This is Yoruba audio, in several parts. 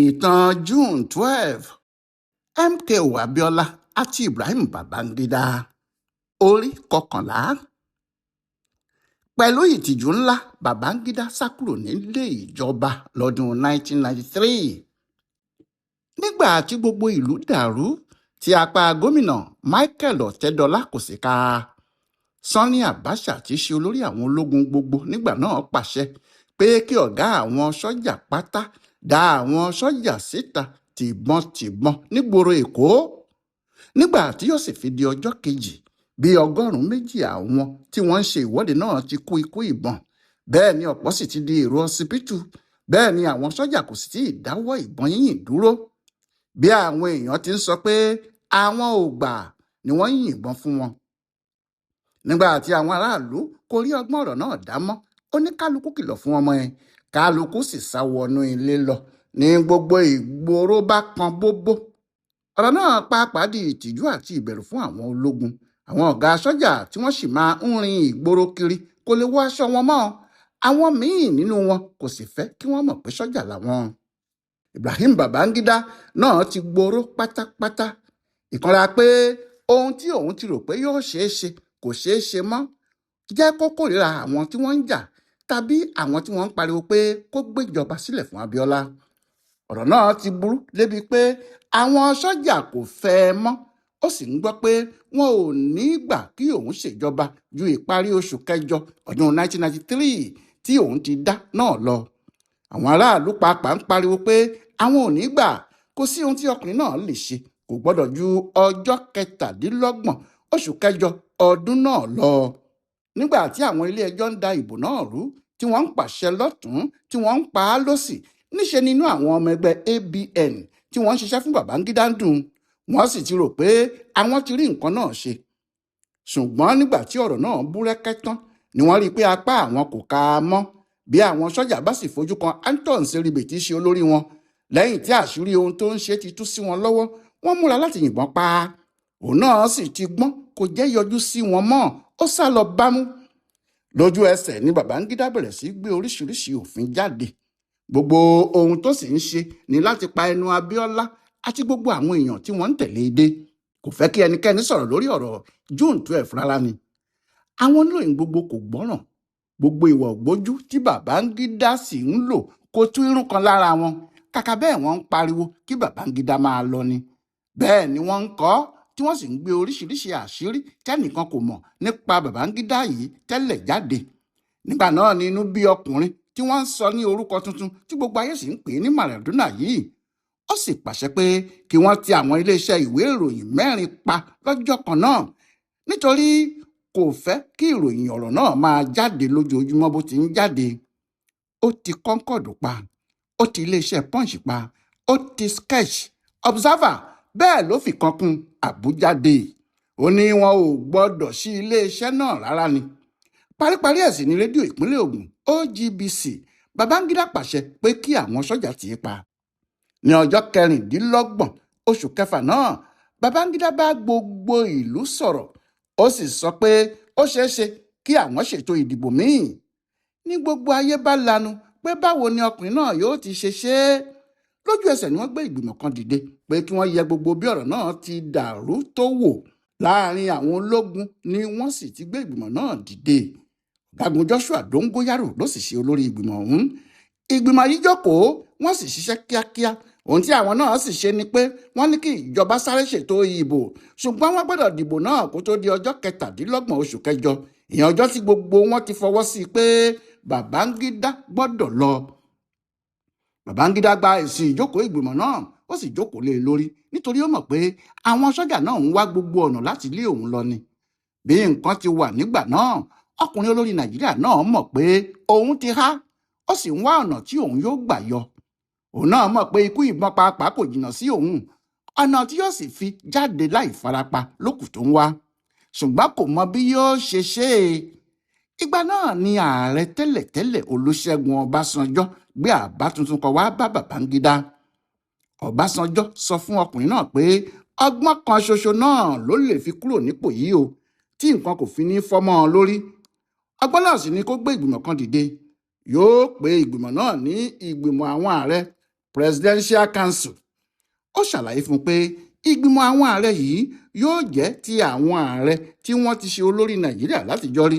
ìtàn June 12 MKO Abiola àti Ibrahim Babangida orí kọkànlá. Pẹ̀lú ìtìjú ńlá, Babangida sá kúrò nílé ìjọba lọ́dún 1993. Nígbà tí gbogbo ìlú dàrú tí apá gómìnà Michael Ọ̀tẹ́dọlá kò sì ká, Sani Abacha tí í ṣe olórí àwọn ológun gbogbo nígbà náà pàṣẹ pé kí ọ̀gá àwọn sọ́jà pátá dá àwọn sọ́jà síta tìbọn-tìbọn nígboro Èkó. Nígbà tí yóò sì fi di ọjọ́ kejì, bí 200 àwọn tí wọ́n ń ṣe ìwọ́de náà ti kú ikú ìbọn, bẹ́ẹ̀ ni ọ̀pọ̀ sì ti di èrò ọsibítù, bẹ́ẹ̀ ni àwọn sọ́jà kò sì tí ì dáwọ́ ìbọn yínyìn dúró. Bí àwọn èèyàn ti ń sọ pé àwọn ò gbà ni wọ́n ń yìnbọn fún wọn. Nígbà tí àwọn aráàlú kò rí ọgbọ́n ọ̀rọ̀ náà dá mọ́, oníkálukú kìlọ̀ fún ọmọ ẹ̀, kálukú sì sá wọnú ilé lọ, ní gbogbo ìgboro bá kan bóbó. Ọ̀rọ̀ náà pàápàá di ìtìjú àti ìbẹ̀rù fún àwọn ológun. Àwọn ọ̀gá sọ́jà tí wọ́n sì máa ń rin ìgboro kiri kò lè wọ aṣọ wọn mọ́. Àwọn míì nínú wọn kò sì fẹ́ kí wọ́n mọ̀ pé sọ́jà làwọn. Ibrahim Babangida náà ti gbòòrò pátápátá. Ìkanra pé ohun tí òun ti rò pé yóò ṣeé ṣe kò ṣeé ṣe mọ́ jẹ́ kó kórìíra àwọn tí wọ́n ń jà tàbí àwọn tí wọ́n ń pariwo pé kó gbéjọba sílẹ̀ fún Abiola. Ọ̀rọ̀ náà ti burú débi pé àwọn sọ́jà kò fẹ́ ẹ mọ́. Ó sì ń gbọ́ pé wọn ò ní gbà kí òun ṣèjọba ju ìparí oṣù kẹjọ ọdún 1993 tí òun ti dá náà lọ. Àwọn aráàlú pàápàá ń pariwo pé àwọn ò ní gbà, kò sí ohun tí ọkùnrin náà lè ṣe, kò gbọ́dọ̀ ju ọjọ́ 27 oṣù kẹjọ ọdún náà lọ. Nígbà tí àwọn ilé ẹjọ́ ń da ìbò náà rú, tí wọ́n ń pàṣẹ lọ́tùn-ún, tí wọ́n ń pa á lósì, níṣe nínú àwọn ọmọ ẹgbẹ́ ABN tí wọ́n ń ṣiṣẹ́ fún Babangida ń dùn. Wọ́n sì ti rò pé àwọn ti rí nǹkan náà ṣe. Ṣùgbọ́n nígbà tí ọ̀rọ̀ náà búrẹ́kẹ́ tán, ni wọ́n rí i pé apá àwọn kò ká a mọ́. Bí àwọn sọ́jà bá sì fojú kan Anton Seribe tí í ṣe olórí wọn, lẹ́yìn tí àṣírí ohun tó ń ṣe ti tú sí wọn lọ́wọ́, wọ́n múra láti yìnbọn pa á. Òun náà sì ti gbọ́n, kò jẹ́ yọjú sí wọn mọ́, ó sá lọ bámú. Lójú ẹsẹ̀ ni Babangida bẹ̀rẹ̀ sí gbé oríṣiríṣi òfin jáde. Gbogbo ohun tó sì ń ṣe ni láti pa ẹnu Abiola àti gbogbo àwọn èèyàn tí wọ́n ń tẹ̀lé e dé. Kò fẹ́ kí ẹnikẹ́ni sọ̀rọ̀ lórí ọ̀rọ̀ June 12 rárá ni. Àwọn oníròyìn gbogbo kò gbọ́ràn. Gbogbo ìwà ògbójú tí Babangida sì ń lò kò tú irun kan lára wọn. Kàkà bẹ́ẹ̀ wọ́n ń pariwo kí Babangida máa lọ ni. Bẹ́ẹ̀ ni wọ́n ń kọ́, tí wọ́n sì ń gbé oríṣiríṣi àṣírí tẹ́nìkan kò mọ̀ nípa Babangida yìí tẹ́lẹ̀ jáde. Nígbà náà ni inú bí ọkùnrin tí wọ́n ń sọ ní orúkọ tuntun tí gbogbo ayé sì ń pè ní Maradona yìí. Ó sì pàṣẹ pé kí wọ́n ti àwọn iléeṣẹ́ ìwé ìròyìn 4 pa lọ́jọ́ kan náà, nítorí kò fẹ́ kí ìròyìn ọ̀rọ̀ náà máa jáde lójoojúmọ́ bó ti ń jáde. Ó ti Concord pa, ó ti iléeṣẹ́ Punch pa, ó ti Sketch, Observer, bẹ́ẹ̀ ló fi kan kún Abuja Day. Ó ní wọn ò gbọ́dọ̀ sí iléeṣẹ́ náà rárá ni. Paríparí ẹ̀ sì ní rédíò ìpínlẹ̀ Ògùn OGBC Babangida pàṣẹ pé kí àwọn sọ́jà tì í pa. Ní ọjọ́ 26 oṣù kẹfà náà, Babangida bá gbogbo ìlú sọ̀rọ̀. Ó sì sọ pé ó ṣeé ṣe kí àwọn ṣètò ìdìbò míì. Ní gbogbo ayé bá lanu pé báwo ni ọkùnrin náà yóò ti ṣe ṣe é. Lójú ẹsẹ̀ ni wọ́n gbé ìgbìmọ̀ kan dìde pé kí wọ́n yẹ gbogbo bí ọ̀rọ̀ náà ti dàrú tó wò. Láàárín àwọn ológun ni wọ́n sì ti gbé ìgbìmọ̀ náà dìde. Ọ̀gágun Joshua Dongoyaro ló sì ṣe olórí ìgbìmọ̀ ọ̀hún. Ìgbìmọ̀ yìí jókòó, wọ́n sì ṣiṣẹ́ kíákíá. Ohun tí àwọn náà sì ṣe ni pé wọ́n ní kí ìjọba sáré ṣètò ìbò, ṣùgbọ́n wọ́n gbọ́dọ̀ dìbò náà kó tó di ọjọ́ 27 oṣù kẹjọ, ìyẹn ọjọ́ tí gbogbo wọn ti fọwọ́ sí i pé Babangida gbọ́dọ̀ lọ. Babangida gba èsì ìjókòó ìgbìmọ̀ náà, ó sì jókòó lé e lórí nítorí ó mọ̀ pé àwọn sọ́jà náà ń wá gbogbo ọ̀nà láti lé òun lọ ni. Bí nǹkan ti wà nígbà náà, ọkùnrin olórí Nàìjíríà náà mọ̀ pé òun ti há, ó sì ń wá ọ̀nà tí òun yóò gbà yọ. Òun náà mọ̀ pé ikú ìbọn pàápàá kò jìnnà sí òun. Ọ̀nà tí yóò sì fi jáde láì farapa lókù tó ń wá. Ṣùgbọ́n kò mọ bí yóò ṣe ṣe é. Ìgbà náà ni ààrẹ tẹ́lẹ̀tẹ́lẹ̀ Olúṣẹ́gun Ọbásanjọ́ gbé àbá tuntun kan wá bá Babangida. Ọbásanjọ́ sọ fún ọkùnrin náà pé ọgbọ́n kan ṣoṣo náà ló lè fi kúrò nípò yìí o, tí nǹkan kò fi ní fọ́mọ́ ọ lórí. Ọgbọ́n náà sì ni kó gbé ìgbìmọ̀ kan dìde. Yóò pe ìgbìmọ̀ náà ní ìgbìmọ̀ àwọn ààrẹ. Presidential Council. Ó ṣàlàyé fún un pé ìgbìmọ̀ àwọn ààrẹ yìí yóò jẹ́ ti àwọn ààrẹ tí wọ́n ti ṣe olórí Nàìjíríà látijọ́ rí.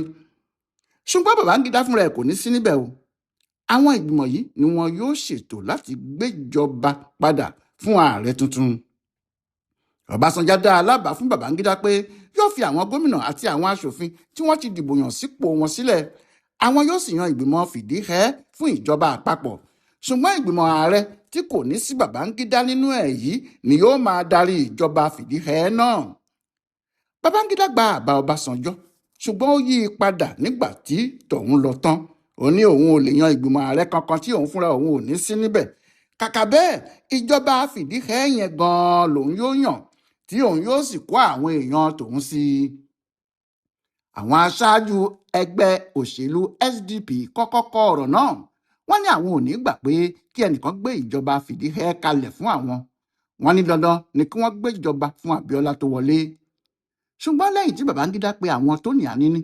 Ṣùgbọ́n Babangida fúnra ẹ̀ kò ní sí níbẹ̀ o. Àwọn ìgbìmọ̀ yìí ni wọn yóò ṣètò láti gbéjọba padà fún ààrẹ tuntun. Ọbásanjọ́ dá alábàá fún Babangida pé yóò fi àwọn gómìnà àti àwọn aṣòfin tí wọ́n ti dìbò yàn sípò wọn sílẹ̀. Àwọn yóò sì yan ìgbìmọ̀ fìdíhẹ́ fún ìjọba àpapọ̀. Ṣùgbọ́n ìgbìmọ̀ ààrẹ tí kò ní sí Babangida nínú ẹ̀ yìí ni yóò máa darí ìjọba fìdíhẹ́ náà. Babangida gba àbá Ọbásanjọ́, ṣùgbọ́n ó yí i padà nígbà tí tọ̀hún lọ tán. Ó ní òun ò lè yan ìgbìmọ̀ ààrẹ kankan tí òun fúnra òun ò ní sí níbẹ̀. Kàkà bẹ́ẹ̀, ìjọba fìdíhẹ́ yẹn gan-an lòun yóò yàn, tí òun yóò sì kó àwọn èèyàn tòun sí i. Àwọn aṣáájú ẹgbẹ́ òṣèlú SDP kọ́kọ́ kọ ọ̀rọ̀ náà. Wọ́n ní àwọn ò ní gbà pé kí ẹnìkan gbé ìjọba fìdíhẹ́ kalẹ̀ fún àwọn. Wọ́n ní dandan ni kí wọ́n gbé ìjọba fún Abíọ́lá tó wọlé. Ṣùgbọ́n lẹ́yìn tí Babangida pe àwọn tó ní àníní,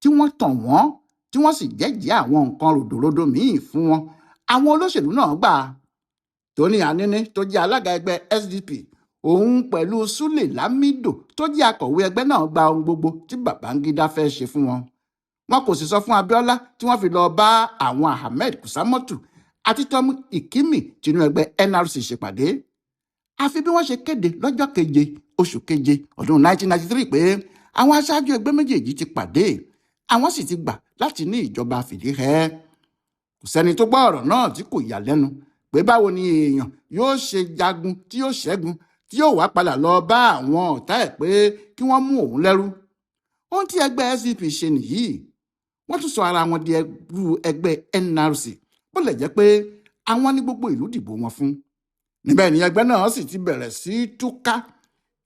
tí wọ́n tàn wọ́n, tí wọ́n sì jẹ́jẹ́ àwọn nǹkan ròdòròdò míì fún wọn, àwọn olóṣèlú náà gbà. Tóní Àníní tó jẹ́ alága ẹgbẹ́ SDP, òun pẹ̀lú Súlè Lámídò tó jẹ́ akọ̀wé ẹgbẹ́ náà gba ohun gbogbo tí Babangida fẹ́ ṣe fún wọn. Wọn kò sì sọ fún Abíọ́lá tí wọ́n fi lọ bá àwọn Ahmed Kúsámọ́tù àti Tom Ikimi tinú ẹgbẹ́ NRC ṣèpàdé. Àfi bí wọ́n ṣe kéde lọ́jọ́ 7 oṣù keje ọdún 1993 pé àwọn aṣáájú ẹgbẹ́ méjèèjì ti pàdé, àwọn sì ti gbà láti ní ìjọba fìdíhẹ́. Kò sẹ́ni tó gbọ́ ọ̀rọ̀ náà tí kò yà lẹ́nu pé báwo ni èèyàn yóò ṣe jagun tí yóò ṣẹ́gun tí yóò wá padà lọ bá àwọn ọ̀tá ẹ̀ pé kí wọ́n mú òun lẹ́rú. Ohun tí ẹgbẹ́ SDP ṣe nìyí. Wọ́n tún sọ ara wọn di ẹrú ẹgbẹ́ NRC, bó lè jẹ́ pé àwọn ní gbogbo ìlú dìbò wọn fún. Níbẹ̀ ni ẹgbẹ́ náà sì ti bẹ̀rẹ̀ sí túká.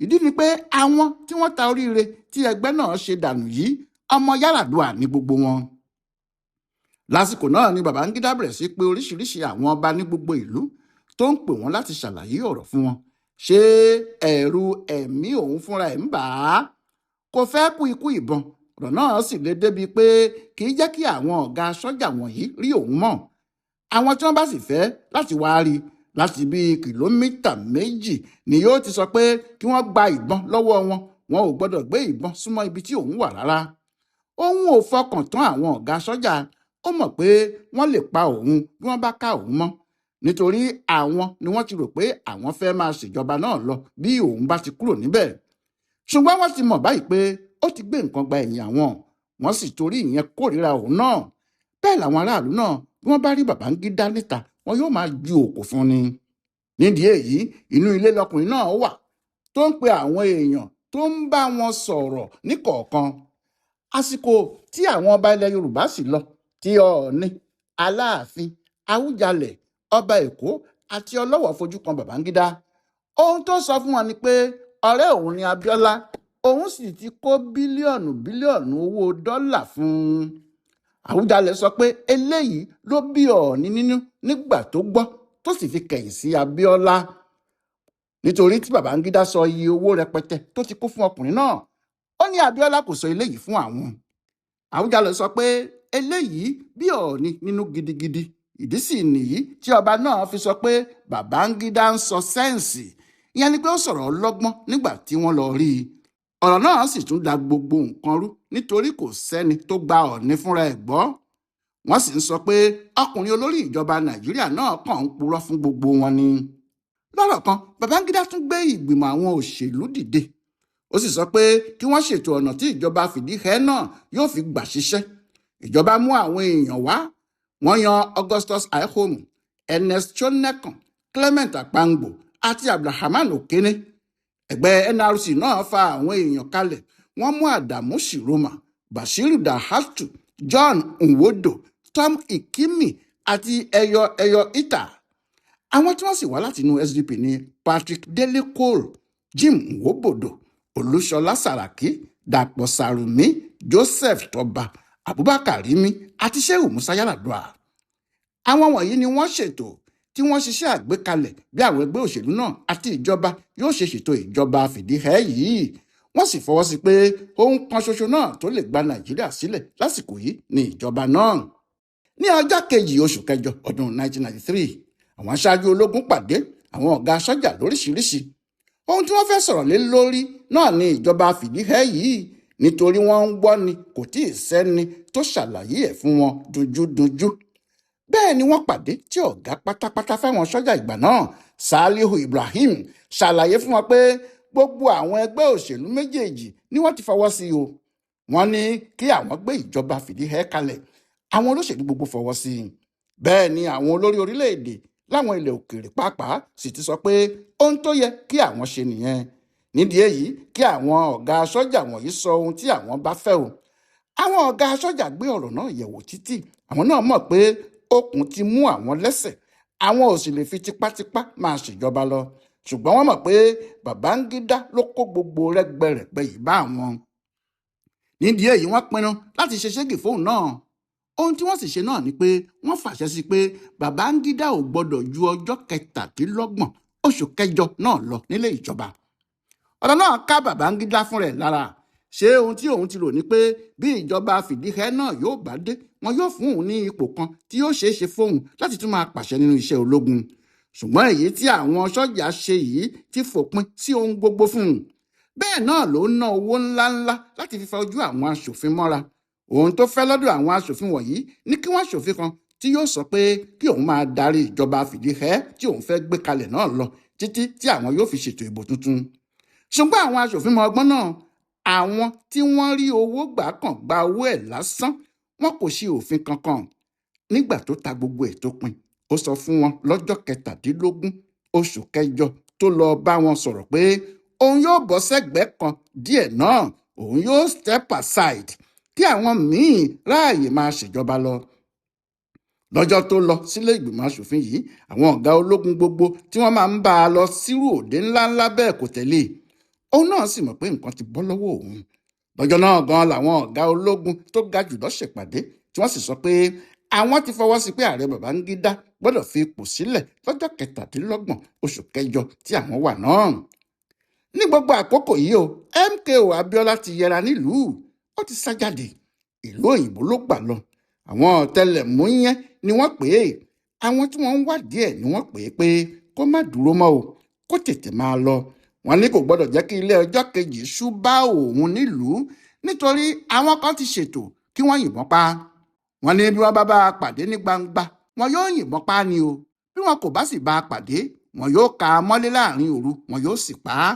Ìdí ni pé àwọn tí wọ́n ta oríire tí ẹgbẹ́ náà ṣe dànù yìí, ọmọ Yar'Adua ní gbogbo wọn. Lásìkò náà ni Babangida bẹ̀rẹ̀ sí pé oríṣiríṣi àwọn ọba ní gbogbo ìlú tó ń pè wọ́n láti ṣàlàyé ọ̀rọ̀ fún wọn. Ṣé ẹ̀rù ẹ̀mí òun fúnra ẹ̀ ń bà á? Kò fẹ́ kú ikú ìbọn. Ọ̀rọ̀ náà sì lè débi pé kì í jẹ́ kí àwọn ọ̀gá sọ́jà wọ̀nyí rí òun mọ̀. Àwọn tí wọ́n bá sì fẹ́ láti wá rí láti bíi kìlómítà 2 ni yóò ti sọ pé kí wọ́n gba ìbọn lọ́wọ́ wọn. Wọn ò gbọ́dọ̀ gbé ìbọn súnmọ́ ibi tí òun wà rárá. Òun ò fọkàn tán àwọn ọ̀gá sọ́jà. Ó mọ̀ pé wọ́n lè pa òun bí wọ́n bá ká òun mọ́, nítorí àwọn ni wọ́n ti rò pé àwọn fẹ́ máa ṣèjọba náà lọ bí òun bá ti kúrò níbẹ̀. Ṣùgbọ́n wọ́n ti mọ̀ báyìí pé ó ti gbé nǹkan gba ẹ̀yìn àwọn, wọ́n sì torí ìyẹn kórìíra òun náà. Bẹ́ẹ̀ làwọn aráàlú náà bí wọ́n bá rí Babangida níta, wọn yóò máa ju òkò fún ni. Nídìí èyí, inú ilé lọkùnrin náà wà tó ń pe àwọn èèyàn tó ń bá wọn sọ̀rọ̀ níkọ̀ọ̀kan. Àsìkò tí àwọn ọba ilẹ̀ Yorùbá sì lọ, tí Ọọ̀ni, Aláàfin, Awùjalẹ̀, ọba Èkó àti Ọlọ́wọ̀ fojú kan Babangida. Ohun tó sọ fún wọn ni pé ọ̀rẹ́ òun ni Abíọ́lá, òun sì ti kó bílíọ̀nù owó dọ́là fún un. Awùjalẹ̀ sọ pé eléyìí ló bí Ọọ̀ni nínú nígbà tó gbọ́, tó sì fi kẹ̀yìn sí Abíọ́lá. Nítorí tí Babangida sọ iye owó rẹpẹtẹ tó ti kó fún ọkùnrin náà, ó ní Abíọ́lá kò sọ eléyìí fún àwọn. Awùjalẹ̀ sọ pé eléyìí bí Ọọ̀ni nínú gidigidi. Ìdí sì nìyí tí ọba náà fi sọ pé Babangida ń sọ sẹ́ǹsì. Ìyẹn ni pé ó sọ̀rọ̀ ọlọ́gbọ́n nígbà tí wọ́n lọ rí i. Ọ̀rọ̀ náà sì tún da gbogbo nǹkan rú nítorí kò sẹ́ni tó gba Ọọ̀ni fúnra ẹ̀ gbọ́. Wọ́n sì ń sọ pé ọkùnrin olórí ìjọba Nàìjíríà náà kàn ń purọ́ fún gbogbo wọn ni. Lọ́rọ̀ kan, Babangida tún gbé ìgbìmọ̀ àwọn òṣèlú dìde. Ó sì sọ pé kí wọ́n ṣètò ọ̀nà tí ìjọba fìdíhẹ́ náà yóò fi gbà ṣiṣẹ́. Ìjọba mú àwọn èèyàn wá. Wọ́n yan Augustus Aihomu, Ernest Shonekan, Clement Akpangbo àti Abdulrahman Okene. Ẹgbẹ́ NRC náà fa àwọn èèyàn kalẹ̀. Wọ́n mú Adamu Shiroma, Bashiru Dahatu, John Nwodo, Tom Ikimi àti Eyo Ita. Àwọn tí wọ́n sì wá láti inú SDP ni Patrick Dele Cole, Jim Nwobodo, Olúṣọlá Sàràkí, Dàpọ̀ Sàrùmí, Joseph Tọ́ba, Abubakar Rimi àti Shehu Musa Yar'Adua. Àwọn wọ̀nyí ni wọ́n ṣètò tí wọ́n ṣiṣẹ́ àgbékalẹ̀ bí àwọn ẹgbẹ́ òṣèlú náà àti ìjọba yóò ṣe ṣètò ìjọba fìdíhẹ́ yìí. Wọ́n sì fọwọ́ sí pé ohun kan ṣoṣo náà tó lè gba Nàìjíríà sílẹ̀ lásìkò yìí ni ìjọba náà. Ní ọjọ́ 2 oṣù kẹjọ ọdún 1993, àwọn aṣáájú ológun pàdé àwọn ọ̀gá sọ́jà lóríṣiríṣi. ohun tí wọ́n fẹ́ sọ̀rọ̀ lé lórí náà ni ìjọba fìdíhẹ́ yìí, nítorí wọ́n ń gbọ́ ni kò tí ì sẹ́ni tó ṣàlàyé ẹ̀ fún wọn dunjúdunjú. bẹ́ẹ̀ ni wọ́n pàdé tí ọ̀gá pátápátá fáwọn sọ́jà ìgbà náà, Salihu Ibrahim, ṣàlàyé fún wọn pé gbogbo àwọn ẹgbẹ́ òṣèlú méjèèjì ni wọ́n ti fọwọ́ sí o. wọ́n ní kí àwọn gbé ìjọba fìdíhẹ́ kalẹ̀, àwọn olóṣèlú gbogbo fọwọ́ sí i. bẹ́ẹ̀ ni àwọn olórí orílẹ̀-èdè láwọn ilẹ̀ òkèèrè pàápàá sì ti sọ pé ohun tó yẹ kí àwọn ṣe nìyẹn. nídìí èyí kí àwọn ọ̀gá sọ́jà wọ̀nyí sọ ohun tí àwọn bá fẹ́ o. àwọn ọ̀gá sọ́jà gbé ọ̀rọ̀ náà yẹ̀wò títí àwọn náà mọ̀ pé okùn ti mú àwọn lẹ́sẹ̀, àwọn ò sì lè fi tipátipá máa ṣèjọba lọ. ṣùgbọ́n wọ́n mọ̀ pé Babangida ló kó gbogbo rẹ́gbẹrẹ̀gbẹ́ yìí bá àwọn. nídìí èyí wọ́n pinnu láti ṣe ṣégi fóun náà. ohun tí wọ́n sì ṣe náà ni pé wọ́n fàṣẹ sí pé Babangida ò gbọ́dọ̀ ju ọjọ́ 27 oṣù kẹjọ náà lọ nílé ìjọba. ọ̀rọ̀ náà ká Babangida fún rẹ̀ lára. ṣé ohun tí òun ti rò ní pé bí ìjọba fìdíhẹ́ náà yóò bá dé, wọn yóò fún òun ní ipò kan tí yóò ṣeé ṣe fóun láti tún máa pàṣẹ nínú iṣẹ́ ológun. ṣùgbọ́n èyí tí àwọn sọ́jà ṣe yìí ti fòpin sí ohun gbogbo fún un. bẹ́ẹ̀ náà ló ń ná owó ńláńlá láti fi fa ojú àwọn aṣòfin mọ́ra. ohun tó fẹ́ lọ́dọ̀ àwọn aṣòfin wọ̀nyí ní kí wọ́n ṣòfin kan tí yóò sọ pé kí òun máa darí ìjọba fìdíhẹ́ tí òun fẹ́ gbé kalẹ̀ náà lọ títí tí àwọn yóò fi ṣètò ìbò tuntun. ṣùgbọ́n àwọn aṣòfin mọ ọgbọ́n náà. àwọn tí wọ́n rí owó gbà kàn gba owó ẹ̀ lásán, wọn kò ṣe òfin kankan. nígbà tó ta gbogbo ẹ̀ tó pin, ó sọ fún wọn lọ́jọ́ 17 oṣù kẹjọ tó lọ bá wọn sọ̀rọ̀ pé òun yóò bọ́ sẹ́gbẹ̀ẹ́ kan díẹ̀ náà, òun yóò step aside kí àwọn míì ráàyè máa ṣèjọba lọ. lọ́jọ́ tó lọ sílé ìgbìmọ̀ aṣòfin yìí, àwọn ọ̀gá ológun gbogbo tí wọ́n máa ń bá a lọ sírú òde ńláńlá bẹ́ẹ̀ kò tẹ̀lé. òun náà sì mọ̀ pé nǹkan ti bọ́ lọ́wọ́ òun. lọ́jọ́ náà gan làwọn ọ̀gá ológun tó ga jùlọ ṣèpàdé tí wọ́n sì sọ pé àwọn ti fọwọ́ sí pé ààrẹ Babangida gbọ́dọ̀ fi ipò sílẹ̀ lọ́jọ́ 27 oṣù kẹjọ tí àwọn wà náà. ní gbogbo àkókò yìí o, MKO Abiola ti yẹra nílùú, ó ti sá jáde. ìlú òyìnbó ló gbà lọ. àwọn ọ̀tẹlẹ̀múyẹ́ ni wọ́n pè é, àwọn tí wọ́n ń wádìí ẹ̀ ni wọ́n pè é pé kó má dúró mọ́ o, kó tètè máa lọ. wọ́n ní kò gbọ́dọ̀ jẹ́ kí ilé ọjọ́ kejì ṣú bá òun nílùú, nítorí àwọn kan ti ṣètò kí wọ́n yìnbọn pa. wọ́n ní bí wọ́n bá a pàdé ní gbangba, wọn yóò yìnbọn pa ni o. bí wọn kò bá sì bá a pàdé, wọn yóò ká a mọ́lé láàrin òru, wọn yóò sì pa á.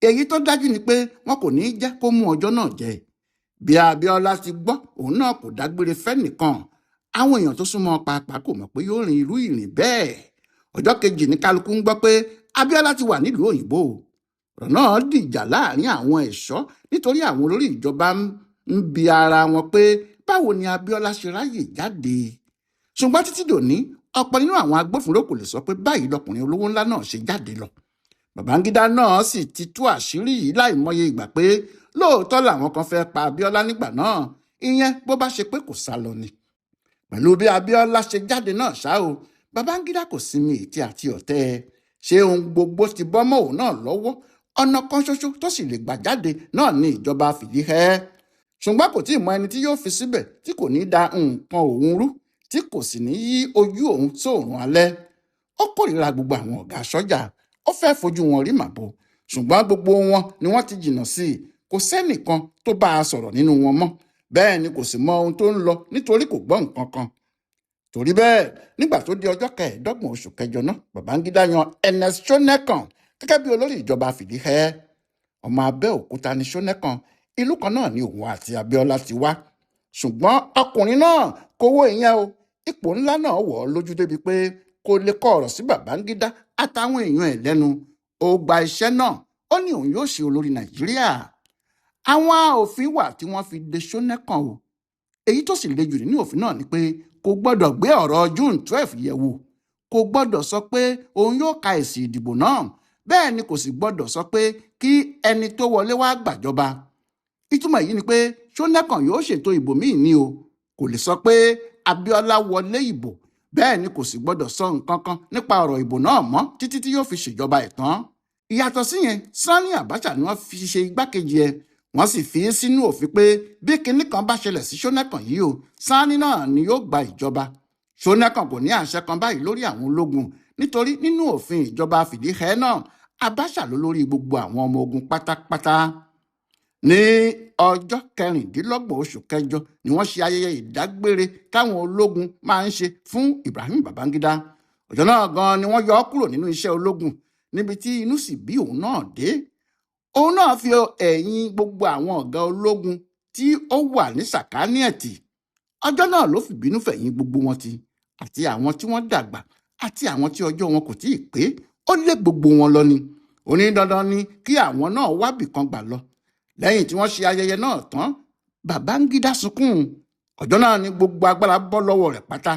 èyí tó dájú ni pé wọn kò ní í jẹ́ kó mú ọjọ́ náà jẹ. bí Abíọ́lá ti gbọ́, òun náà kò dágbére fẹ́nìkan. àwọn èèyàn tó súnmọ́ pàápàá kò mọ̀ pé yóò rin irú ìrìn bẹ́ẹ̀. ọjọ́ kejì ní kálukú ń gbọ́ pé Abíọ́lá ti wà nílùú òyìnbó. ọ̀rọ̀ náà dìjà láàrin àwọn ẹ̀ṣọ́ nítorí àwọn olórí ìjọba ń bi ara wọn pé báwo ni Abíọ́lá ṣe ráyè jáde. ṣùgbọ́n títí dòní, ọ̀pọ̀ nínú àwọn agbófinró kò lè sọ pé báyìí lọkùnrin olówó ńlá náà ṣe jáde lọ. Babangida náà sì ti tú àṣírí yìí láìmọye ìgbà pé lóòótọ́ làwọn kan fẹ́ pa Abíọ́lá nígbà náà, ìyẹn bó bá ṣe pé kò sá lọ ni. pẹ̀lú bí Abíọ́lá ṣe jáde náà ṣá o, Babangida kò sinmi ètí àti ọ̀tẹ̀. ṣé ohun gbogbo ti bọ́ mọ́ òun náà lọ́wọ́? ọ̀nà kan ṣoṣo tó sì lè gbà jáde náà ni ìjọba fìdíhẹ́. ṣùgbọ́n kò tí ì mọ ẹni tí yóò fi síbẹ̀ tí kò ní da nǹkan òun rú, tí kò sì ní yí ojú òun sóòrùn alẹ́. ó kórìíra gbogbo àwọn ọ̀gá sọ́jà, ó fẹ́ fojú wọn rí màbo, ṣùgbọ́n gbogbo wọn ni wọ́n ti jìnnà sí i. kò sẹ́nìkan tó bá a sọ̀rọ̀ nínú wọn mọ́, bẹ́ẹ̀ ni kò sì mọ ohun tó ń lọ nítorí kò gbọ́ nǹkan kan. torí bẹ́ẹ̀ nígbà tó di ọjọ́ 25 oṣù kẹjọ náà, Babangida yan Ernest Shonekan gẹ́gẹ́ bí olórí ìjọba fìdíhẹ́. ọmọ Abẹ́òkúta ni Shonekan, ìlú kan náà ni òun àti Abíọ́lá ti wá. ṣùgbọ́n ọkùnrin náà kò wó ìyẹn o. ipò ńlá náà wọ̀ ọ́ lójú débi pé kò lè kọ ọ̀rọ̀ sí Babangida àtàwọn èèyàn ẹ̀ lẹ́nu. ó gba iṣẹ́ náà, ó ní òun yóò ṣe olórí Nàìjíríà. àwọn òfin wà tí wọ́n fi de Shonekan o. èyí tó sì le jù nínú òfin náà ni pé kò gbọ́dọ̀ gbé ọ̀rọ̀ June 12 yẹ̀ wò, kò gbọ́dọ̀ sọ pé òun yóò ka èsì ìdìbò náà, bẹ́ẹ̀ ni kò sì gbọ́dọ̀ sọ pé kí ẹni tó wọlé wá gbàjọba. ìtumọ̀ èyí ni pé Shonekan yóò ṣètò ìbò míì ni o. kò lè sọ pé Abíọ́lá wọlé ìbò, bẹ́ẹ̀ ni kò sì gbọ́dọ̀ sọ nǹkan kan nípa ọ̀rọ̀ ìbò náà mọ́ títí tí yóò fi ṣèjọba ẹ̀ tán. ìyàtọ̀ síyẹn, Sani Abacha ni wọ́n fi ṣe igbákejì ẹ̀. wọ́n sì fi sínú òfin pé bí kinní kan bá ṣẹlẹ̀ sí Shonekan yìí o, Sani náà ni yóò gba ìjọba. Shonekan kò ní àṣẹ kan báyìí lórí àwọn ológun nítorí nínú òfin ìjọba fìdíhẹẹ́ náà Abacha ló lórí gbogbo àwọn ọmọ ogun pátápátá. Ní ọjọ́ 26 oṣù kẹjọ ni wọ́n ṣe ayẹyẹ ìdágbére táwọn ológun máa ń ṣe fún Ibrahim Babangida. Ọjọ́ náà gan ni wọ́n yọ ọ́ kúrò nínú iṣẹ́ ológun, níbi tí inú sì bí òun náà dé. Òun náà fi ẹ̀yìn gbogbo àwọn ọ̀gá ológun tí ó wà ní sàkání ẹ̀ tì. Ọjọ́ náà ló fìbínú fẹ̀yìn gbogbo wọn tì, àti àwọn tí wọ́n dàgbà àti àwọn tí ọjọ́ wọn kò tíì pé. Ó lé gbogbo wọn lọ ni. Ó ní dandan ni kí àwọn náà wábì kan gbà lọ. Lẹ́yìn tí wọ́n ṣe ayẹyẹ náà tán, Babangida sunkún. Ọjọ́ náà ni gbogbo agbára bọ́ lọ́wọ́ rẹ̀ pátá.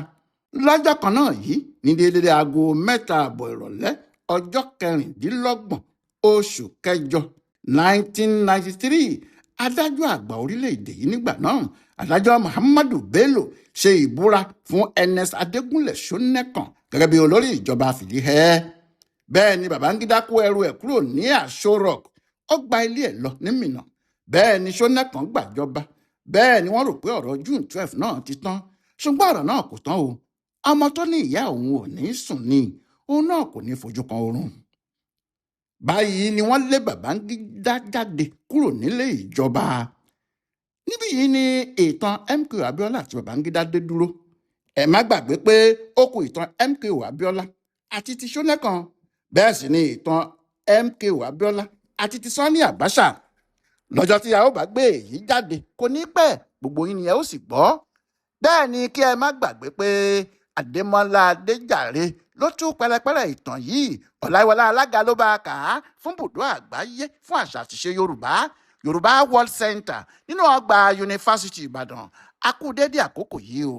Lọ́jọ́ kan náà yìí ní déédéé aago 3:30 ìrọ̀lẹ́ ọjọ́ 26 oṣù kẹjọ 1993, adájọ́ àgbà orílẹ̀-èdè yìí nígbà náà, adájọ́ Muhammadu Bello, ṣe ìbúra fún Ernest Adégúnlẹ̀ Ṣónẹ́kàn gẹ́gẹ́ bí olórí ìjọba fìdíhẹẹ́. Bẹ́ẹ̀ ni Babangida kó ẹrù ẹ̀ kúrò ní Aso Rock, ó gba ilé ẹ̀ lọ ní Minna. Bẹ́ẹ̀ ni Ṣónẹ́kàn gbàjọba. Bẹ́ẹ̀ ni wọ́n rò pé ọ̀rọ̀ June 12 náà ti tán, ṣùgbọ́n ọ̀rọ̀ náà kò tán o. Ọmọ tó ní ìyá òun ò ní sùn ni, òun náà kò ní fojú kan oorun. Báyìí ni wọ́n lé Babangida jáde kúrò nílé ìjọba. Níbí yìí ni ìtàn MKO Abiola àti Babangida dé dúró. Ẹ má gbàgbé pé ó kù ìtàn MKO Abiola àti ti Ṣónẹ́kàn. Bẹ́ẹ̀ sì ni ìtàn MKO Abiola àti ti Sani Abacha. Lọ́jọ́ tí a ó bá gbé èyí jáde kò ní pẹ́, gbogbo yín ni ẹ ó sì gbọ́. Bẹ́ẹ̀ ni kí ẹ má gbàgbé pé Adémọ́lá Adéjàre ló tú pẹ̀lẹ́pẹ̀lẹ́ ìtàn yìí. Ọláyíwọlá Alága ló bá a kà á fún Bùdó Àgbáyé fún àṣà àtiṣe Yorùbá World Center nínú ọgbà Yunifásítì Ìbàdàn. A kú dédé àkókò yìí o.